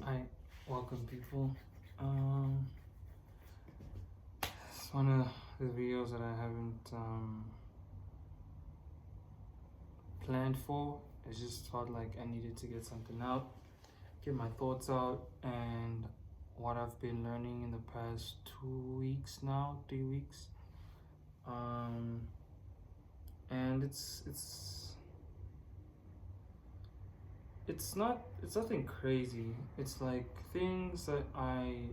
Hi, welcome people. It's one of the videos that I haven't planned for. It just felt like I needed to get something out, get my thoughts out, and what I've been learning in the past 2 weeks now, 3 weeks. And it's nothing crazy. It's like things that I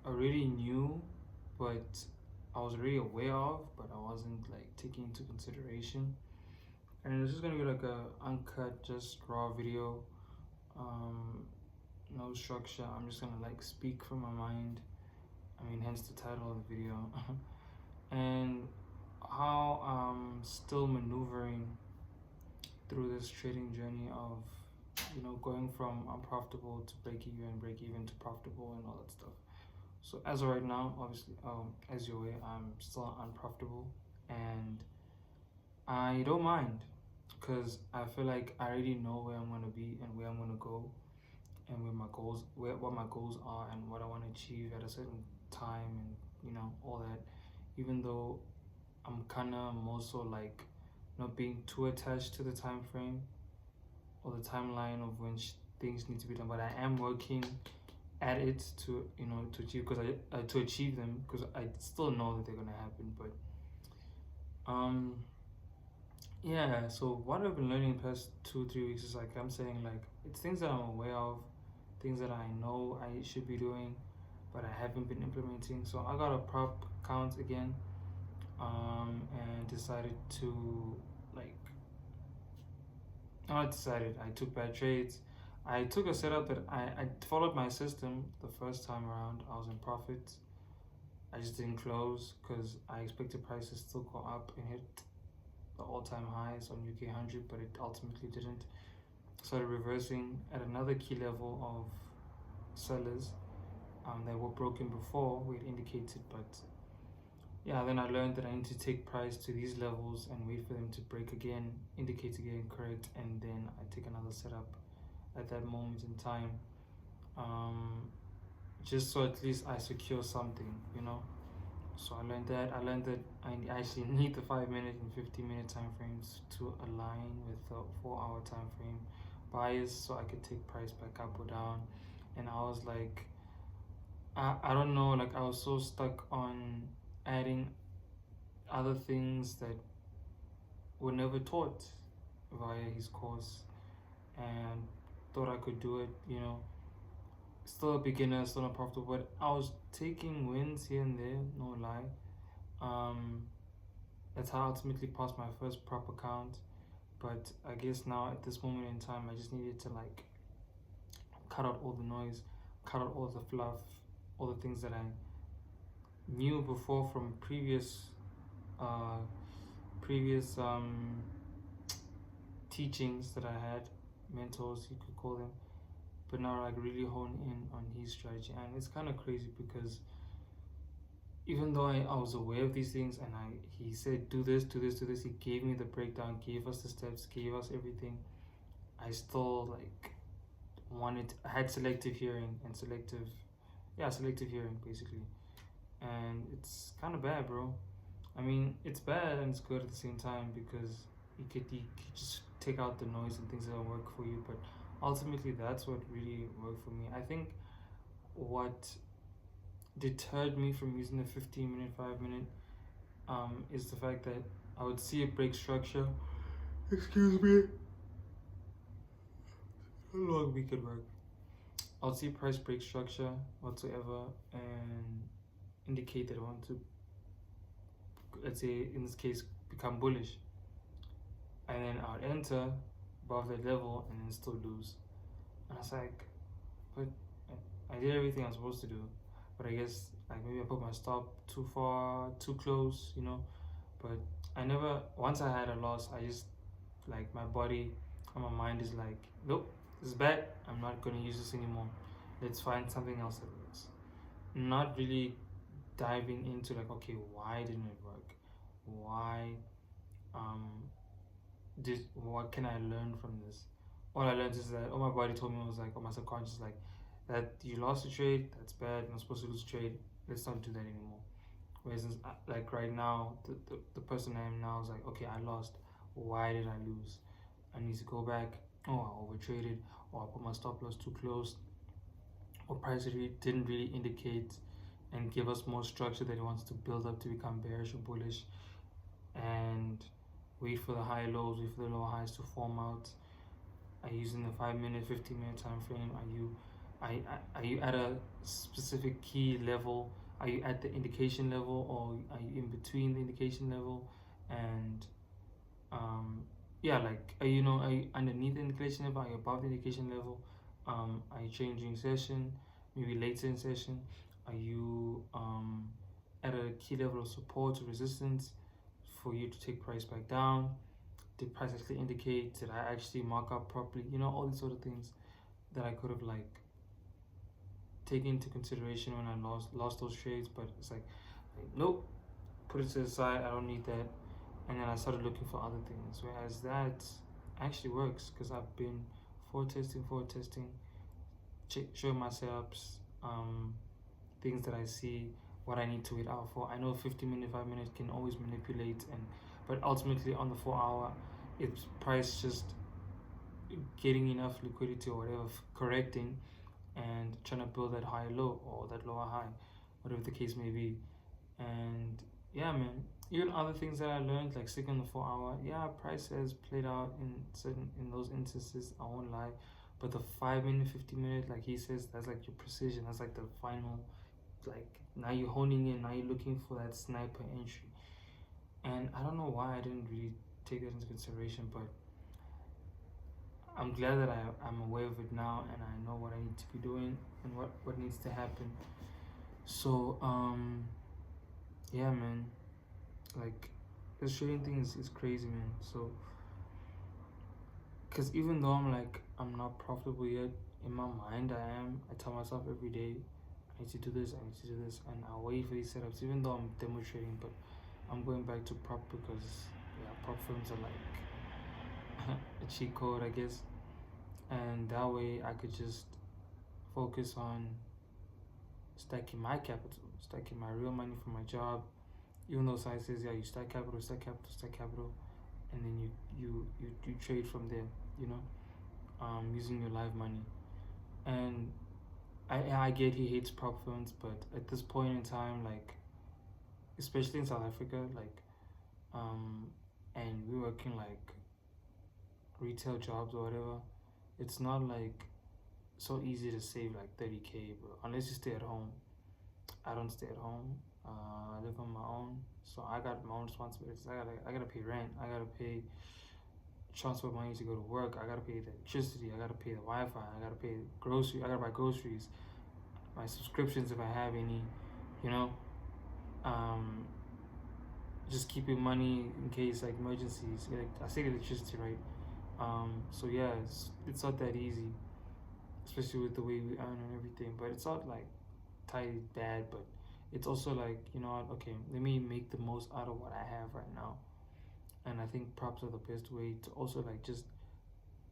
already knew, but I was already aware of, but I wasn't like taking into consideration. And it's just gonna be like a uncut, just raw video. No structure. I'm just gonna like speak from my mind. I mean, hence the title of the video. And how I'm still maneuvering through this trading journey of going from unprofitable to break even to profitable and all that stuff. So as of right now, obviously, as you're aware, I'm still unprofitable, and I don't mind because I feel like I already know where I'm gonna be and where I'm gonna go, and what my goals are, and what I want to achieve at a certain time, and all that. Even though I'm kind of more so like not being too attached to the time frame or the timeline of when things need to be done, but I am working at it to to achieve them, because I still know that they're gonna happen. But yeah, so what I've been learning the past 2 3 weeks is like I'm saying, like, it's things that I'm aware of, things that I know I should be doing, but I haven't been implementing. So I got a prop account again, and decided to like I decided I took bad trades. I took a setup that I followed my system the first time around. I was in profit. I just didn't close because I expected prices to still go up and hit the all-time highs on UK 100, but it ultimately didn't. Started reversing at another key level of sellers that were broken before we had indicated. But yeah, then I learned that I need to take price to these levels and wait for them to break again, indicate again, correct, and then I take another setup at that moment in time, just so at least I secure something. So I learned that I actually need the 5 minute and 15 minute time frames to align with the 4 hour time frame bias, so I could take price back up or down. And I was like, I don't know, like I was so stuck on adding other things that were never taught via his course, and thought I could do it. Still a beginner, still not profitable, but I was taking wins here and there, no lie. That's how I ultimately passed my first prop account. But I guess now at this moment in time, I just needed to like cut out all the noise, cut out all the fluff, all the things that I knew before from previous teachings that I had, mentors you could call them, but now like really hone in on his strategy. And it's kind of crazy because even though I was aware of these things, and he said do this, do this, do this, he gave me the breakdown, gave us the steps, gave us everything, I still like I had selective hearing and selective hearing basically. And it's kind of bad, bro. I mean, it's bad and it's good at the same time, because you could just take out the noise and things that don't work for you. But ultimately, that's what really worked for me. I think what deterred me from using the 15 minute, 5 minute, is the fact that I would see it break structure. Excuse me. How long we could work? I would see price break structure whatsoever and indicate that I want to, let's say in this case, become bullish, and then I would enter above that level and then still lose. And I was like, but I did everything I'm supposed to do, but I guess like maybe I put my stop too far, too close. But I never, once I had a loss, I just, like, my body and my mind is like, nope, this is bad, I'm not going to use this anymore, let's find something else that works. Not really diving into like, okay, why didn't it work, why what can I learn from this? All I learned is that, all my body told me was like, or my subconscious, like, that you lost a trade, that's bad. You're not supposed to lose a trade. Let's not do that anymore. Whereas like right now, the person I am now is like, okay, I lost. Why did I lose? I need to go back. Oh, I overtraded, or I put my stop loss too close, or price didn't really indicate and give us more structure that it wants to build up to become bearish or bullish, and wait for the high lows, wait for the low highs to form out. Are you using the 5-minute, 15-minute time frame? Are you at a specific key level? Are you at the indication level, or are you in between the indication level? And yeah, like are you underneath the indication level? Are you above the indication level? Are you changing session? Maybe later in session? Are you at a key level of support or resistance for you to take price back down? Did price actually indicate? Did I actually mark up properly? All these sort of things that I could have like taken into consideration when I lost those trades, but it's like nope, put it to the side. I don't need that. And then I started looking for other things. Whereas that actually works because I've been forward testing, showing my setups, things that I see, what I need to wait out for. I know 50-minute, 5 minutes can always manipulate, but ultimately on the 4 hour, it's price just getting enough liquidity or whatever, correcting and trying to build that high low or that lower high, whatever the case may be. And yeah, man, even other things that I learned, like sticking on the 4 hour, yeah, price has played out in those instances, I won't lie. But the 5-minute, 50-minute, like he says, that's like your precision. That's like the final, like now you're honing in, now you're looking for that sniper entry. And I don't know why I didn't really take that into consideration, but I'm glad that I'm aware of it now, and I know what I need to be doing and what needs to happen. So yeah, man, like this trading thing is crazy, man. So because even though I'm not profitable yet, in my mind I tell myself every day I need to do this, and I'll wait for these setups even though I'm demo trading. But I'm going back to prop because yeah, prop firms are like a cheat code, I guess, and that way I could just focus on stacking my capital, stacking my real money from my job. Even though science says, yeah, you stack capital, and then you trade from there, using your live money. And I get he hates prop firms, but at this point in time, like especially in South Africa, like and we're working like retail jobs or whatever, it's not like so easy to save like 30K, bro, unless you stay at home. I don't stay at home. I live on my own, so I got my own responsibilities. I gotta pay rent. I gotta pay transport money to go to work. I gotta pay the electricity. I gotta pay the Wi-Fi. I gotta pay grocery. I gotta buy groceries. My subscriptions if I have any. You know, um, just keeping money in case like emergencies. Like I say electricity, right? So yeah, it's not that easy, especially with the way we earn and everything. But it's not like tight bad, but it's also like, okay, let me make the most out of what I have right now. And I think props are the best way to also like just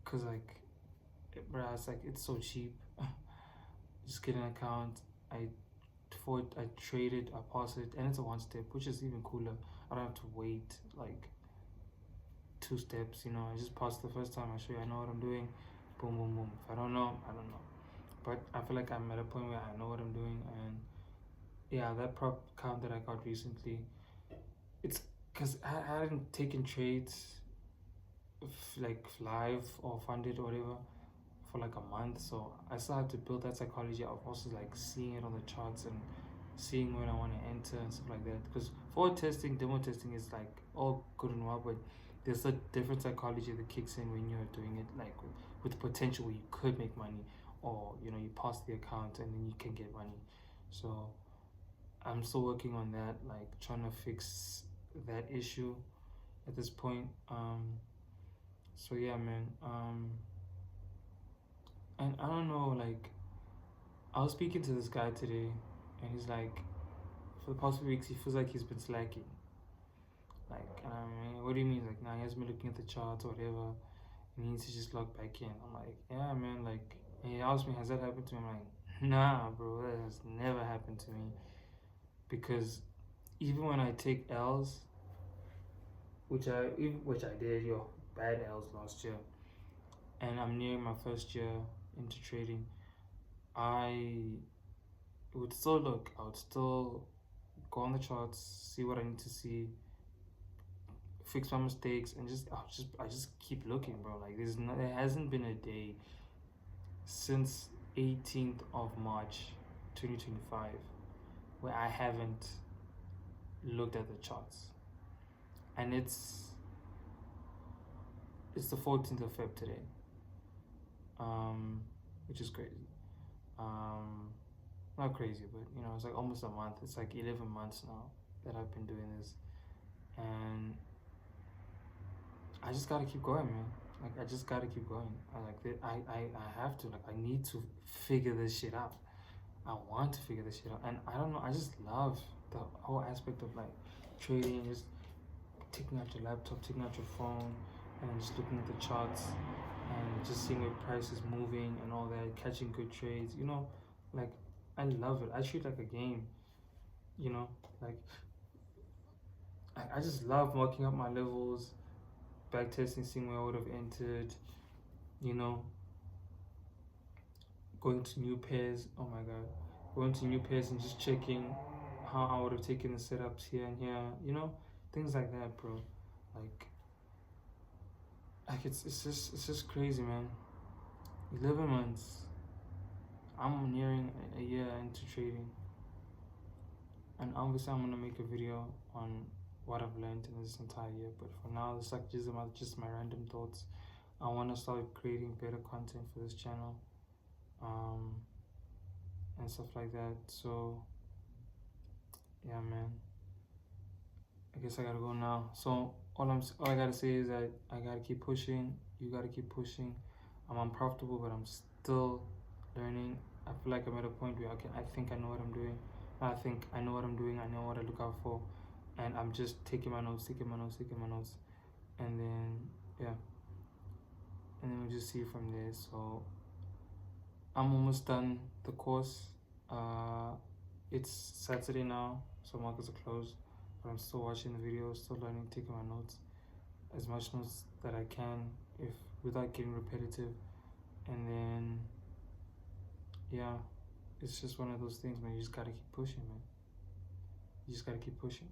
because like it's like it's so cheap. Just get an account, I trade it, I pause it, and it's a one step, which is even cooler. I don't have to wait like 2 steps. I just pause the first time, I show you I know what I'm doing, boom boom boom. If I don't know, I don't know. But I feel like I'm at a point where I know what I'm doing. And yeah, that prop account that I got recently, it's because I hadn't taken trades like live or funded or whatever for like a month, so I still had to build that psychology of also like seeing it on the charts and seeing when I want to enter and stuff like that. Because forward testing, demo testing is like all good and well, but there's a different psychology that kicks in when you're doing it like with potential where you could make money, or you pass the account and then you can get money. So I'm still working on that, like trying to fix that issue at this point. So yeah, man. And I don't know, like I was speaking to this guy today, and he's like, for the past few weeks, he feels like he's been slacking. Like, what do you mean? Like, now he hasn't been looking at the charts or whatever, and he needs to just log back in. I'm like, yeah, man. Like, and he asked me, has that happened to me? I'm like, Nah, bro, that has never happened to me. Because even when I take L's, which I did, bad L's last year, and I'm nearing my first year into trading, I would still look. I would still go on the charts, see what I need to see, fix my mistakes, and I just keep looking, bro. Like there hasn't been a day since 18th of March 2025 where I haven't looked at the charts. And it's the 14th of Feb today, which is crazy. Not crazy, but it's like almost a month. It's like 11 months now that I've been doing this, and I just gotta keep going, man. Like I just gotta keep going. I have to. Like I need to figure this shit out. I want to figure this shit out, and I don't know. I just love the whole aspect of like trading, just taking out your laptop, taking out your phone, and just looking at the charts and just seeing where price is moving and all that, catching good trades. Like I love it. I treat it like a game. Like I just love marking up my levels, back testing, seeing where I would have entered. Going to new pairs. Oh my god, going to new pairs and just checking how I would have taken the setups here and here. Things like that, bro. Like it's just crazy, man. 11 months. I'm nearing a year into trading, and obviously I'm gonna make a video on what I've learned in this entire year. But for now, it's like just my random thoughts. I want to start creating better content for this channel, and stuff like that. So yeah, man. I guess I gotta go now. So all I gotta say is that I gotta keep pushing. You gotta keep pushing. I'm unprofitable, but I'm still learning. I feel like I'm at a point where I think I know what I'm doing. I think I know what I'm doing. I know what I look out for, and I'm just taking my notes, and then yeah, and then we'll just see from there. So I'm almost done the course. It's Saturday now, so markets are closed, but I'm still watching the videos, still learning, taking my notes, as much notes that I can, if without getting repetitive. And then yeah, it's just one of those things, man. You just gotta keep pushing, man. You just gotta keep pushing.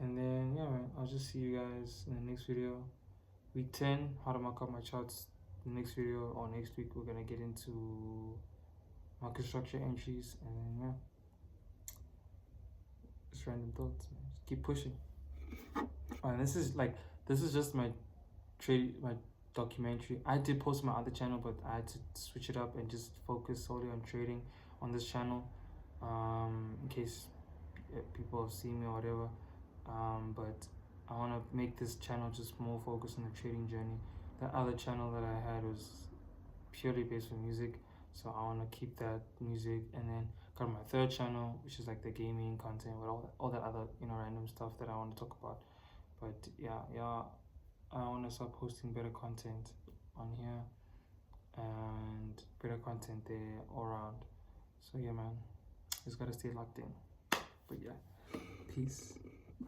And then yeah, man, I'll just see you guys in the next video. Week 10, how to mark up my charts. The next video or next week, we're gonna get into market structure entries, and yeah, just random thoughts, man. Just keep pushing. And this is just my documentary. I did post my other channel, but I had to switch it up and just focus solely on trading on this channel, in case people have seen me or whatever. But I want to make this channel just more focused on the trading journey. The other channel that I had was purely based on music, so I want to keep that music. And then got my third channel, which is like the gaming content with all that other random stuff that I want to talk about. But yeah, I want to start posting better content on here and better content there all around. So yeah, man, just gotta stay locked in. But yeah, peace.